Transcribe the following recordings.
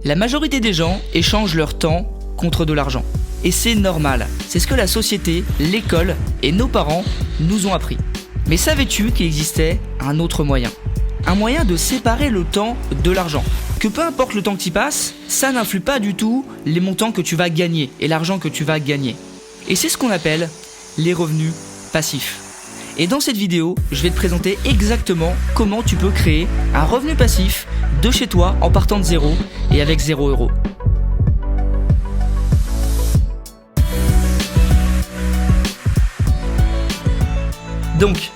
La majorité des gens échangent leur temps contre de l'argent. Et c'est normal, c'est ce que la société, l'école et nos parents nous ont appris. Mais savais-tu qu'il existait un autre moyen ? Un moyen de séparer le temps de l'argent. Que peu importe le temps que tu passes, ça n'influe pas du tout les montants que tu vas gagner et l'argent que tu vas gagner. Et c'est ce qu'on appelle les revenus passifs. Et dans cette vidéo, je vais te présenter exactement comment tu peux créer un revenu passif de chez toi en partant de zéro et avec 0 €. Donc,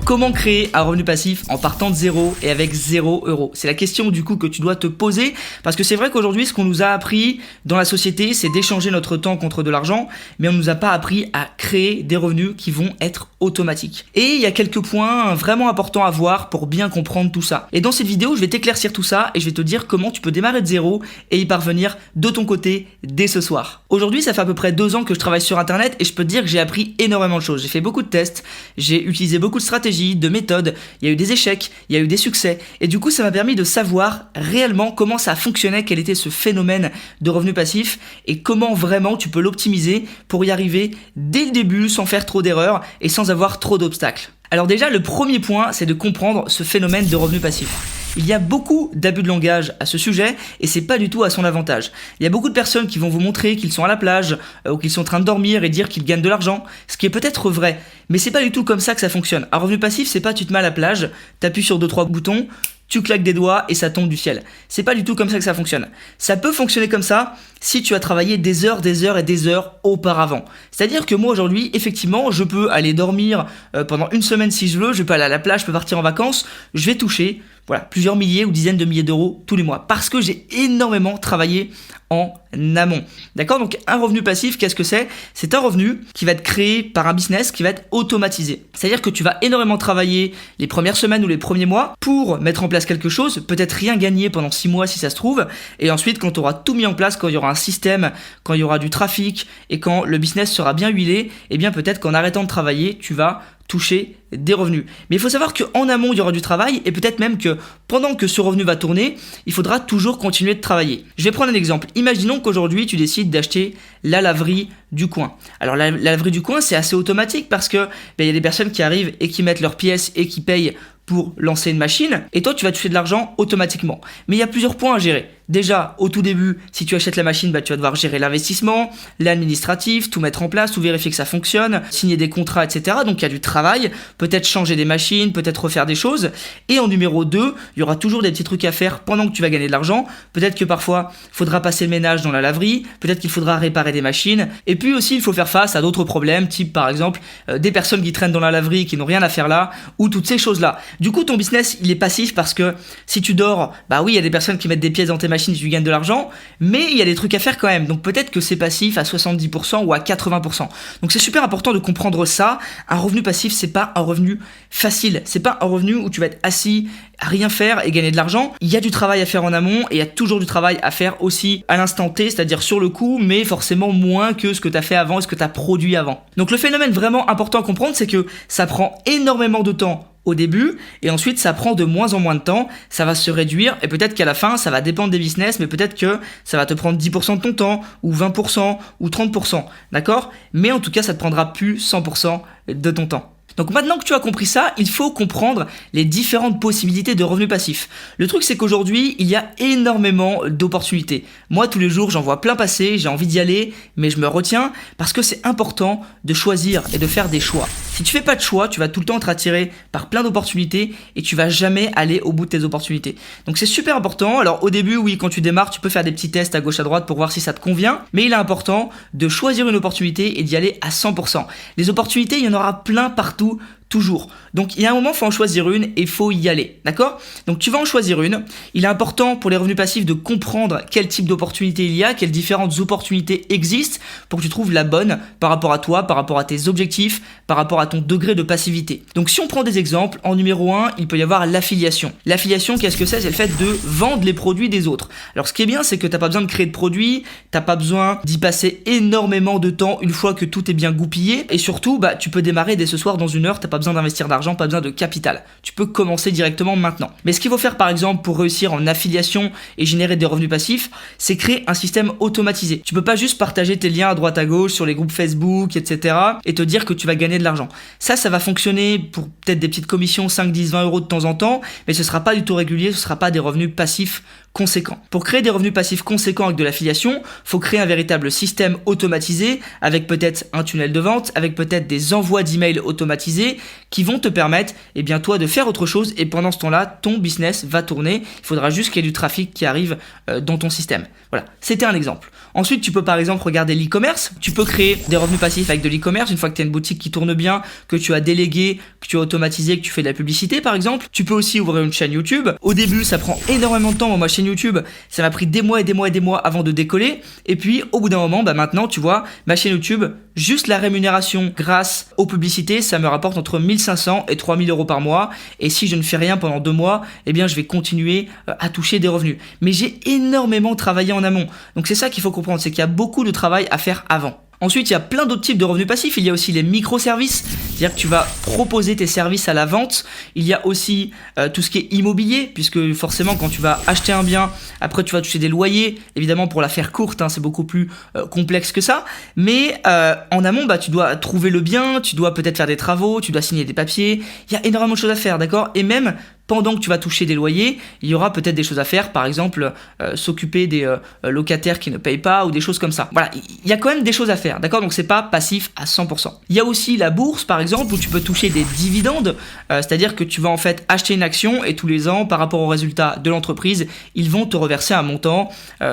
comment créer un revenu passif en partant de zéro et avec 0 €? C'est la question du coup que tu dois te poser, parce que c'est vrai qu'aujourd'hui ce qu'on nous a appris dans la société, c'est d'échanger notre temps contre de l'argent, mais on nous a pas appris à créer des revenus qui vont être automatiques. Et il y a quelques points vraiment importants à voir pour bien comprendre tout ça. Et dans cette vidéo, je vais t'éclaircir tout ça et je vais te dire comment tu peux démarrer de zéro et y parvenir de ton côté dès ce soir. Aujourd'hui, ça fait à peu près 2 ans que je travaille sur internet et je peux te dire que j'ai appris énormément de choses. J'ai fait beaucoup de tests, j'ai utilisé beaucoup de stratégies, de méthodes, il y a eu des échecs, il y a eu des succès, et du coup ça m'a permis de savoir réellement comment ça fonctionnait, quel était ce phénomène de revenu passif, et comment vraiment tu peux l'optimiser pour y arriver dès le début sans faire trop d'erreurs et sans avoir trop d'obstacles. Alors déjà, le premier point, c'est de comprendre ce phénomène de revenu passif. Il y a beaucoup d'abus de langage à ce sujet et c'est pas du tout à son avantage. Il y a beaucoup de personnes qui vont vous montrer qu'ils sont à la plage ou qu'ils sont en train de dormir et dire qu'ils gagnent de l'argent, ce qui est peut-être vrai, mais c'est pas du tout comme ça que ça fonctionne. Un revenu passif, c'est pas tu te mets à la plage, t'appuies sur 2-3 boutons, tu claques des doigts et ça tombe du ciel. C'est pas du tout comme ça que ça fonctionne. Ça peut fonctionner comme ça si tu as travaillé des heures et des heures auparavant. C'est-à-dire que moi aujourd'hui, effectivement, je peux aller dormir pendant une semaine si je veux, je peux aller à la plage, je peux partir en vacances, je vais toucher plusieurs milliers ou dizaines de milliers d'euros tous les mois parce que j'ai énormément travaillé en amont. D'accord ? Donc un revenu passif, qu'est-ce que c'est ? C'est un revenu qui va être créé par un business qui va être automatisé. C'est-à-dire que tu vas énormément travailler les premières semaines ou les premiers mois pour mettre en place quelque chose, peut-être rien gagner pendant 6 mois si ça se trouve, et ensuite quand tu auras tout mis en place, quand il y aura un système, quand il y aura du trafic et quand le business sera bien huilé, eh bien peut-être qu'en arrêtant de travailler, tu vas toucher des revenus. Mais il faut savoir qu'en amont, il y aura du travail et peut-être même que pendant que ce revenu va tourner, il faudra toujours continuer de travailler. Je vais prendre un exemple. Imaginons qu'aujourd'hui, tu décides d'acheter la laverie du coin. Alors la laverie du coin, c'est assez automatique parce que il y a des personnes qui arrivent et qui mettent leurs pièces et qui payent pour lancer une machine, et toi tu vas toucher de l'argent automatiquement. Mais il y a plusieurs points à gérer. Déjà, au tout début, si tu achètes la machine, tu vas devoir gérer l'investissement, l'administratif, tout mettre en place, tout vérifier que ça fonctionne, signer des contrats, etc. Donc il y a du travail, peut-être changer des machines, peut-être refaire des choses. Et en numéro 2, il y aura toujours des petits trucs à faire pendant que tu vas gagner de l'argent. Peut-être que parfois, il faudra passer le ménage dans la laverie, peut-être qu'il faudra réparer des machines. Et puis aussi, il faut faire face à d'autres problèmes, type par exemple des personnes qui traînent dans la laverie, qui n'ont rien à faire là, ou toutes ces choses-là. Du coup, ton business, il est passif parce que si tu dors, oui, il y a des personnes qui mettent des pièces dans tes machines et tu gagnes de l'argent, mais il y a des trucs à faire quand même. Donc peut-être que c'est passif à 70% ou à 80%. Donc c'est super important de comprendre ça. Un revenu passif, c'est pas un revenu facile. C'est pas un revenu où tu vas être assis à rien faire et gagner de l'argent. Il y a du travail à faire en amont et il y a toujours du travail à faire aussi à l'instant T, c'est-à-dire sur le coup, mais forcément moins que ce que tu as fait avant et ce que tu as produit avant. Donc le phénomène vraiment important à comprendre, c'est que ça prend énormément de temps au début et ensuite ça prend de moins en moins de temps, ça va se réduire et peut-être qu'à la fin ça va dépendre des business, mais peut-être que ça va te prendre 10% de ton temps ou 20% ou 30%, d'accord ? Mais en tout cas ça te prendra plus 100% de ton temps. Donc maintenant que tu as compris ça, il faut comprendre les différentes possibilités de revenus passifs. Le truc c'est qu'aujourd'hui, il y a énormément d'opportunités. Moi tous les jours, j'en vois plein passer, j'ai envie d'y aller, mais je me retiens parce que c'est important de choisir et de faire des choix. Si tu fais pas de choix, tu vas tout le temps être attiré par plein d'opportunités et tu vas jamais aller au bout de tes opportunités. Donc c'est super important. Alors au début, oui, quand tu démarres, tu peux faire des petits tests à gauche à droite pour voir si ça te convient, mais il est important de choisir une opportunité et d'y aller à 100%. Les opportunités, il y en aura plein partout, toujours. Donc il y a un moment, il faut en choisir une et il faut y aller, d'accord ? Donc tu vas en choisir une. Il est important pour les revenus passifs de comprendre quel type d'opportunité il y a, quelles différentes opportunités existent pour que tu trouves la bonne par rapport à toi, par rapport à tes objectifs, par rapport à ton degré de passivité. Donc si on prend des exemples, en numéro 1, il peut y avoir l'affiliation. L'affiliation, qu'est-ce que c'est ? C'est le fait de vendre les produits des autres. Alors ce qui est bien, c'est que t'as pas besoin de créer de produits, t'as pas besoin d'y passer énormément de temps une fois que tout est bien goupillé, et surtout, tu peux démarrer dès ce soir dans 1 heure, t'as pas besoin besoin d'investir d'argent, pas besoin de capital. Tu peux commencer directement maintenant. Mais ce qu'il faut faire par exemple pour réussir en affiliation et générer des revenus passifs, c'est créer un système automatisé. Tu peux pas juste partager tes liens à droite à gauche sur les groupes Facebook, etc. et te dire que tu vas gagner de l'argent. Ça va fonctionner pour peut-être des petites commissions, 5, 10, 20 euros de temps en temps, mais ce sera pas du tout régulier, ce sera pas des revenus passifs conséquents. Pour créer des revenus passifs conséquents avec de l'affiliation, faut créer un véritable système automatisé avec peut-être un tunnel de vente, avec peut-être des envois d'emails automatisés qui vont te permettre, toi de faire autre chose et pendant ce temps-là, ton business va tourner. Il faudra juste qu'il y ait du trafic qui arrive dans ton système. Voilà, c'était un exemple. Ensuite, tu peux par exemple regarder l'e-commerce. Tu peux créer des revenus passifs avec de l'e-commerce une fois que tu as une boutique qui tourne bien, que tu as délégué, que tu as automatisé, que tu fais de la publicité par exemple. Tu peux aussi ouvrir une chaîne YouTube. Au début, ça prend énormément de temps. Ma chaîne YouTube, ça m'a pris des mois et des mois et des mois avant de décoller. Et puis, au bout d'un moment, maintenant, tu vois, ma chaîne YouTube, juste la rémunération grâce aux publicités, ça me rapporte entre 1500 et 3000 euros par mois. Et si je ne fais rien pendant 2 mois, je vais continuer à toucher des revenus. Mais j'ai énormément travaillé en amont. Donc c'est ça qu'il faut comprendre, c'est qu'il y a beaucoup de travail à faire avant. Ensuite, il y a plein d'autres types de revenus passifs. Il y a aussi les microservices, c'est-à-dire que tu vas proposer tes services à la vente. Il y a aussi tout ce qui est immobilier, puisque forcément, quand tu vas acheter un bien, après tu vas toucher des loyers. Évidemment, pour la faire courte, c'est beaucoup plus complexe que ça. Mais en amont, tu dois trouver le bien, tu dois peut-être faire des travaux, tu dois signer des papiers. Il y a énormément de choses à faire, d'accord ? Et même pendant que tu vas toucher des loyers, il y aura peut-être des choses à faire, par exemple s'occuper des locataires qui ne payent pas ou des choses comme ça. Voilà, il y a quand même des choses à faire, d'accord ? Donc c'est pas passif à 100%. Il y a aussi la bourse, par exemple, où tu peux toucher des dividendes, c'est-à-dire que tu vas en fait acheter une action et tous les ans, par rapport aux résultats de l'entreprise, ils vont te reverser un montant,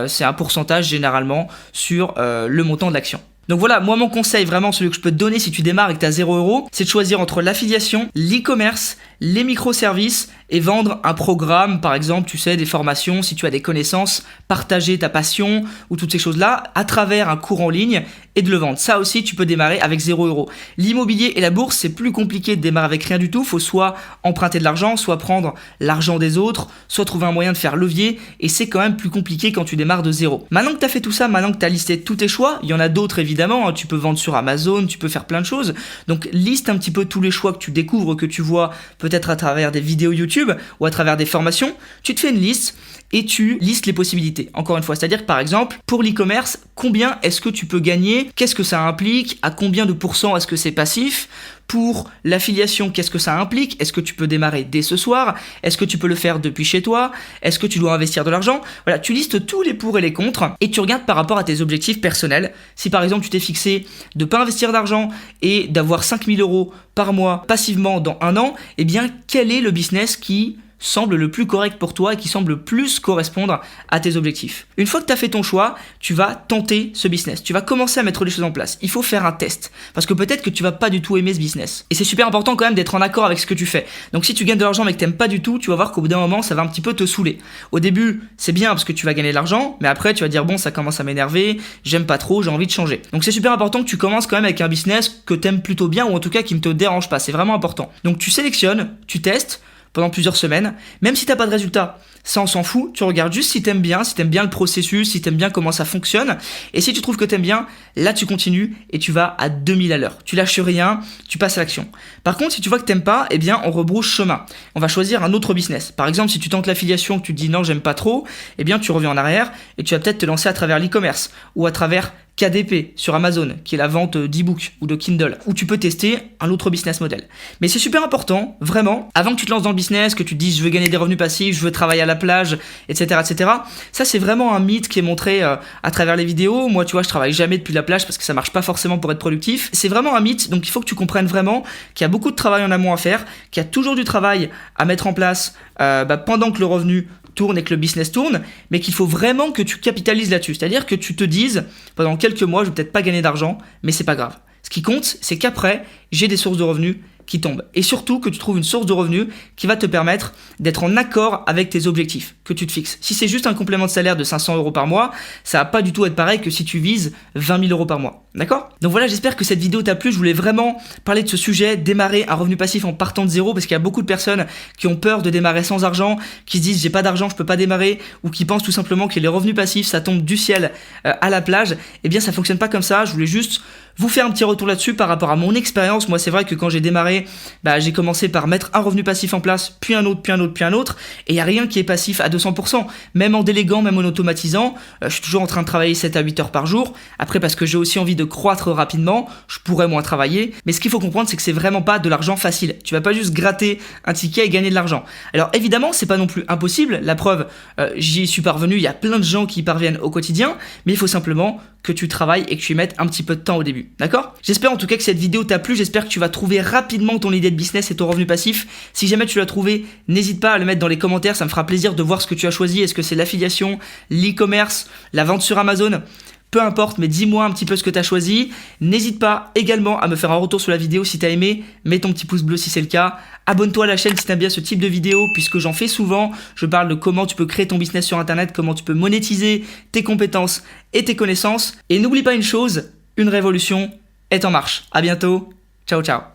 c'est un pourcentage généralement sur le montant de l'action. Donc voilà, moi mon conseil, vraiment celui que je peux te donner si tu démarres et que tu as 0 euros, c'est de choisir entre l'affiliation, l'e-commerce, les microservices et vendre un programme, par exemple, tu sais, des formations, si tu as des connaissances, partager ta passion ou toutes ces choses-là à travers un cours en ligne et de le vendre. Ça aussi, tu peux démarrer avec 0 euros. L'immobilier et la bourse, c'est plus compliqué de démarrer avec rien du tout. Faut soit emprunter de l'argent, soit prendre l'argent des autres, soit trouver un moyen de faire levier et c'est quand même plus compliqué quand tu démarres de 0. Maintenant que tu as fait tout ça, maintenant que tu as listé tous tes choix, il y en a d'autres évidemment, tu peux vendre sur Amazon, tu peux faire plein de choses. Donc liste un petit peu tous les choix que tu découvres, que tu vois peut-être à travers des vidéos YouTube ou à travers des formations, tu te fais une liste et tu listes les possibilités. Encore une fois, c'est-à-dire que par exemple, pour l'e-commerce, combien est-ce que tu peux gagner ? Qu'est-ce que ça implique ? À combien de pourcents est-ce que c'est passif ? Pour l'affiliation, qu'est-ce que ça implique ? Est-ce que tu peux démarrer dès ce soir ? Est-ce que tu peux le faire depuis chez toi ? Est-ce que tu dois investir de l'argent ? Voilà, tu listes tous les pour et les contre et tu regardes par rapport à tes objectifs personnels. Si par exemple tu t'es fixé de ne pas investir d'argent et d'avoir 5000 euros par mois passivement dans 1 an, quel est le business qui semble le plus correct pour toi et qui semble plus correspondre à tes objectifs. Une fois que tu as fait ton choix, tu vas tenter ce business. Tu vas commencer à mettre les choses en place. Il faut faire un test parce que peut-être que tu vas pas du tout aimer ce business. Et c'est super important quand même d'être en accord avec ce que tu fais. Donc si tu gagnes de l'argent mais que t'aimes pas du tout, tu vas voir qu'au bout d'un moment, ça va un petit peu te saouler. Au début, c'est bien parce que tu vas gagner de l'argent, mais après tu vas dire bon, ça commence à m'énerver, j'aime pas trop, j'ai envie de changer. Donc c'est super important que tu commences quand même avec un business que t'aimes plutôt bien ou en tout cas qui ne te dérange pas. C'est vraiment important. Donc tu sélectionnes, tu testes pendant plusieurs semaines, même si t'as pas de résultat, ça on s'en fout, tu regardes juste si t'aimes bien le processus, si t'aimes bien comment ça fonctionne, et si tu trouves que t'aimes bien, là tu continues et tu vas à 2000 à l'heure. Tu lâches rien, tu passes à l'action. Par contre, si tu vois que t'aimes pas, on rebrousse chemin. On va choisir un autre business. Par exemple, si tu tentes l'affiliation, que tu te dis non, j'aime pas trop, tu reviens en arrière et tu vas peut-être te lancer à travers l'e-commerce ou à travers KDP sur Amazon, qui est la vente d'e-book ou de Kindle, où tu peux tester un autre business model. Mais c'est super important, vraiment, avant que tu te lances dans le business, que tu te dises je veux gagner des revenus passifs, je veux travailler à la plage, etc. Ça, c'est vraiment un mythe qui est montré à travers les vidéos. Moi, tu vois, je travaille jamais depuis la plage parce que ça marche pas forcément pour être productif. C'est vraiment un mythe, donc il faut que tu comprennes vraiment qu'il y a beaucoup de travail en amont à faire, qu'il y a toujours du travail à mettre en place pendant que le revenu tourne et que le business tourne, mais qu'il faut vraiment que tu capitalises là-dessus. C'est-à-dire que tu te dises, pendant quelques mois, je vais peut-être pas gagner d'argent, mais c'est pas grave. Ce qui compte, c'est qu'après, j'ai des sources de revenus qui tombent. Et surtout que tu trouves une source de revenus qui va te permettre d'être en accord avec tes objectifs que tu te fixes. Si c'est juste un complément de salaire de 500 euros par mois, ça va pas du tout être pareil que si tu vises 20 000 euros par mois. D'accord ? Donc voilà, j'espère que cette vidéo t'a plu. Je voulais vraiment parler de ce sujet, démarrer un revenu passif en partant de zéro, parce qu'il y a beaucoup de personnes qui ont peur de démarrer sans argent, qui se disent j'ai pas d'argent, je peux pas démarrer, ou qui pensent tout simplement que les revenus passifs, ça tombe du ciel à la plage. Ça fonctionne pas comme ça. Je voulais juste vous faire un petit retour là-dessus par rapport à mon expérience. Moi, c'est vrai que quand j'ai démarré, j'ai commencé par mettre un revenu passif en place, puis un autre, puis un autre, puis un autre, et il n'y a rien qui est passif à 200%. Même en déléguant, même en automatisant, je suis toujours en train de travailler 7 à 8 heures par jour. Après, parce que j'ai aussi envie de croître rapidement, je pourrais moins travailler. Mais ce qu'il faut comprendre, c'est que c'est vraiment pas de l'argent facile. Tu vas pas juste gratter un ticket et gagner de l'argent. Alors évidemment, c'est pas non plus impossible. La preuve, j'y suis parvenu. Il y a plein de gens qui y parviennent au quotidien, mais il faut simplement que tu travailles et que tu y mettes un petit peu de temps au début, d'accord? J'espère en tout cas que cette vidéo t'a plu, j'espère que tu vas trouver rapidement ton idée de business et ton revenu passif. Si jamais tu l'as trouvé, n'hésite pas à le mettre dans les commentaires, ça me fera plaisir de voir ce que tu as choisi. Est-ce que c'est l'affiliation, l'e-commerce, la vente sur Amazon? Peu importe, mais dis-moi un petit peu ce que tu as choisi. N'hésite pas également à me faire un retour sur la vidéo si tu as aimé. Mets ton petit pouce bleu si c'est le cas. Abonne-toi à la chaîne si tu aimes bien ce type de vidéo, puisque j'en fais souvent. Je parle de comment tu peux créer ton business sur Internet, comment tu peux monétiser tes compétences et tes connaissances. Et n'oublie pas une chose, une révolution est en marche. À bientôt. Ciao, ciao.